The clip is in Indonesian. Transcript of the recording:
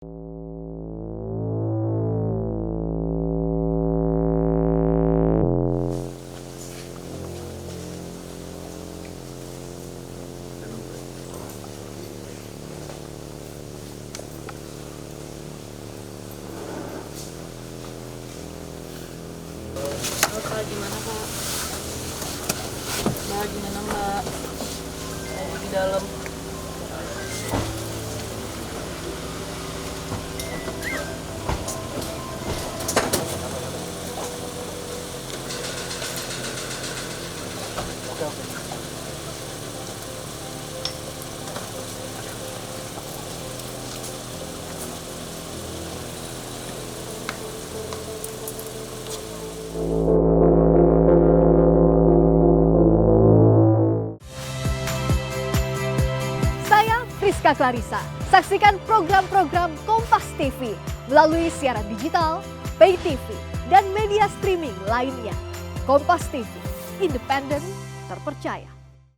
Kak, gimana Kak? Mbak, gimana Mbak? Saya di dalam. Oke. Saya Friska Clarissa. Saksikan program-program Kompas TV melalui siaran digital, pay TV, dan media streaming lainnya. Kompas TV, independen, terpercaya.